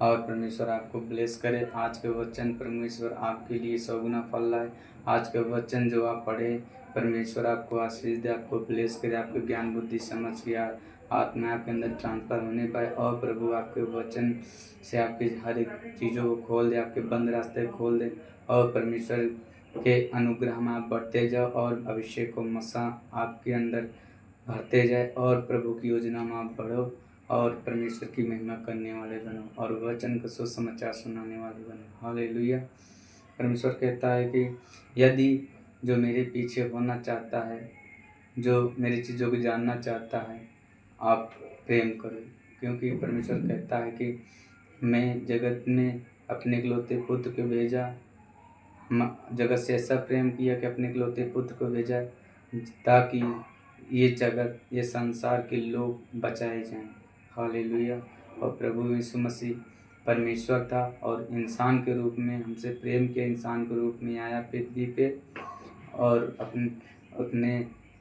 और परमेश्वर आपको ब्लेस करे। आज के वचन परमेश्वर आपके लिए 100 गुना फल लाए। आज के वचन जो आप पढ़े परमेश्वर आपको आशीष दे, आपको ब्लेस करे, आपको ज्ञान बुद्धि समझ के आत्मा आपके अंदर ट्रांसफर होने पाए और प्रभु आपके वचन से आपकी हर एक चीज़ों को खोल दे, आपके बंद रास्ते खोल दे और परमेश्वर के अनुग्रह में आप बढ़ते जाओ और अभिषेक को मसा आपके अंदर भरते जाए और प्रभु की योजना में आप बढ़ो और परमेश्वर की महिमा करने वाले बनो और वचन को सुसमाचार सुनाने वाले बनो। हालेलुया। परमेश्वर कहता है कि यदि जो मेरे पीछे होना चाहता है, जो मेरी चीज़ों को जानना चाहता है, आप प्रेम करो, क्योंकि परमेश्वर कहता है कि मैं जगत में अपने इकलौते पुत्र को भेजा, जगत से ऐसा प्रेम किया कि अपने इकलौते पुत्र को भेजा ताकि ये जगत, ये संसार के लोग बचाए जाएं। हालेलुया। और प्रभु यीशु मसीह परमेश्वर था और इंसान के रूप में हमसे प्रेम किया, इंसान के रूप में आया पृथ्वी पे और अपने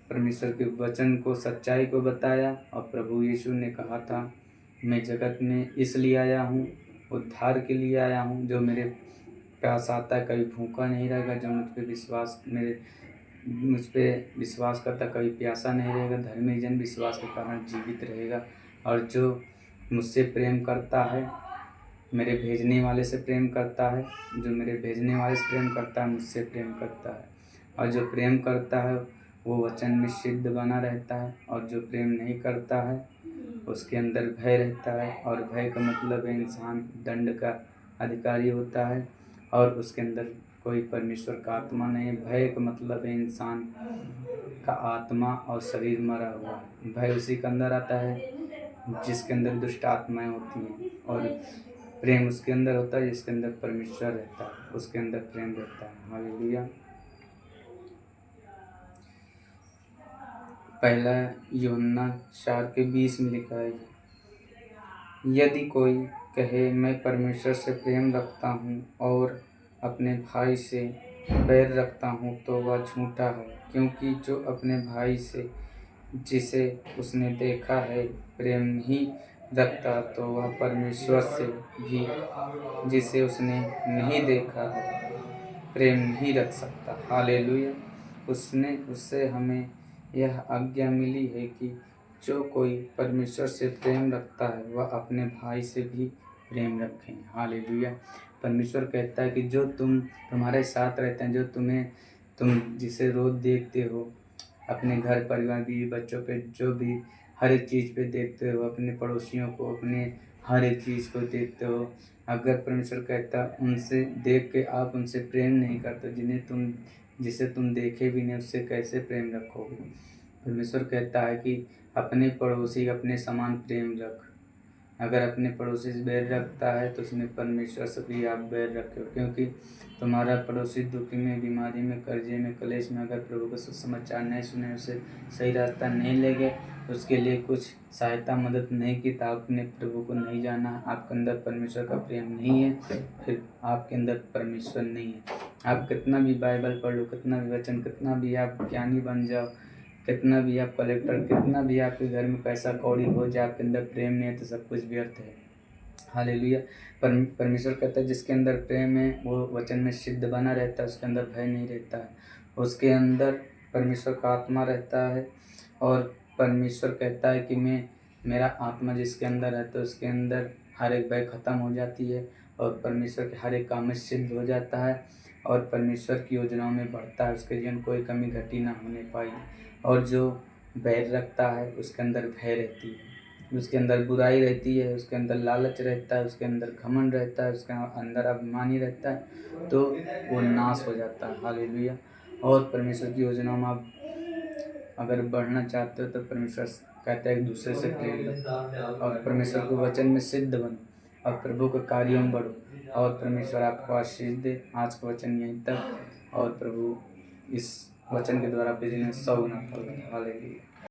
परमेश्वर के वचन को, सच्चाई को बताया। और प्रभु यीशु ने कहा था मैं जगत में इसलिए आया हूँ, उद्धार के लिए आया हूँ। जो मेरे प्यास आता है कभी भूखा नहीं रहेगा, जो मुझ पे विश्वास करता कभी प्यासा नहीं रहेगा। धर्मी जन विश्वास के कारण जीवित रहेगा। और जो मुझसे प्रेम करता है, मेरे भेजने वाले से प्रेम करता है, जो मेरे भेजने वाले से प्रेम करता है मुझसे प्रेम करता है। और जो प्रेम करता है वो वचन में सिद्ध बना रहता है। और जो प्रेम नहीं करता है उसके अंदर भय रहता है। और भय का मतलब है इंसान दंड का अधिकारी होता है और उसके अंदर कोई परमेश्वर का आत्मा नहीं। भय का मतलब है इंसान का आत्मा और शरीर मरा हुआ है। भय उसी के अंदर आता है जिसके अंदर दुष्ट आत्माएं होती हैं और प्रेम उसके अंदर होता है जिसके अंदर परमेश्वर रहता है, उसके अंदर प्रेम रहता है। हालेलुया। पहला यूहन्ना 4:20 में लिखा है, यदि कोई कहे मैं परमेश्वर से प्रेम रखता हूँ और अपने भाई से बैर रखता हूँ तो वह झूठा है, क्योंकि जो अपने भाई से जिसे उसने देखा है प्रेम नहीं रखता तो वह परमेश्वर से भी जिसे उसने नहीं देखा है प्रेम नहीं रख सकता। हालेलुया। उससे हमें यह आज्ञा मिली है कि जो कोई परमेश्वर से प्रेम रखता है वह अपने भाई से भी प्रेम रखें। हालेलुया। परमेश्वर कहता है कि जो तुम्हारे साथ रहते हैं, जो तुम जिसे रोज देखते हो, अपने घर परिवार बीवी बच्चों पे, जो भी हर एक चीज़ पे देखते हो, अपने पड़ोसियों को, अपने हर एक चीज़ को देखते हो, अगर परमेश्वर कहता उनसे देख के आप उनसे प्रेम नहीं करते, जिसे तुम देखे भी नहीं उससे कैसे प्रेम रखोगे। परमेश्वर कहता है कि अपने पड़ोसी अपने समान प्रेम रख। अगर अपने पड़ोसी से बैर रखता है तो उसने परमेश्वर से भी आप बैर रखे हो, क्योंकि तुम्हारा पड़ोसी दुखी में, बीमारी में, कर्जे में, कलेश में अगर प्रभु का सुसमाचार नहीं सुने, उसे सही रास्ता नहीं ले गए, उसके लिए कुछ सहायता मदद नहीं की तो आपने प्रभु को नहीं जाना, आपके अंदर परमेश्वर का प्रेम नहीं है, फिर आपके अंदर परमेश्वर नहीं है। आप कितना भी बाइबल पढ़ लो, कितना भी वचन, कितना भी आप ज्ञानी बन जाओ, कितना भी आप कलेक्टर, कितना भी आपके घर में पैसा कौड़ी हो जाए, आपके अंदर प्रेम नहीं है तो सब कुछ व्यर्थ है। हालेलुया। परमेश्वर कहता है जिसके अंदर प्रेम है वो वचन में सिद्ध बना रहता है, उसके अंदर भय नहीं रहता है, उसके अंदर परमेश्वर का आत्मा रहता है। और परमेश्वर कहता है कि मेरा आत्मा जिसके अंदर है तो उसके अंदर हर एक भय खत्म हो जाती है और परमेश्वर के हर एक काम में सिद्ध हो जाता है और परमेश्वर की योजनाओं में बढ़ता है, उसके जीवन कोई कमी घटी ना होने पाई। और जो बैर रखता है उसके अंदर भय रहती है, उसके अंदर बुराई रहती है, उसके अंदर लालच रहता है, उसके अंदर घमंड रहता है, उसके अंदर अभिमानी रहता है, तो वो नाश हो जाता है। हालेलुया। और परमेश्वर की योजनाओं में आप अगर बढ़ना चाहते हो तो परमेश्वर कहता है एक दूसरे से प्रेम रखो और परमेश्वर के वचन में सिद्ध बनो और प्रभु के कार्यों में बढ़ो और परमेश्वर आपको आशीष दे। आज का वचन यहीं तक और प्रभु इस वचन के द्वारा आपके जीवन में 100 गुना फल दे। हालेलुया।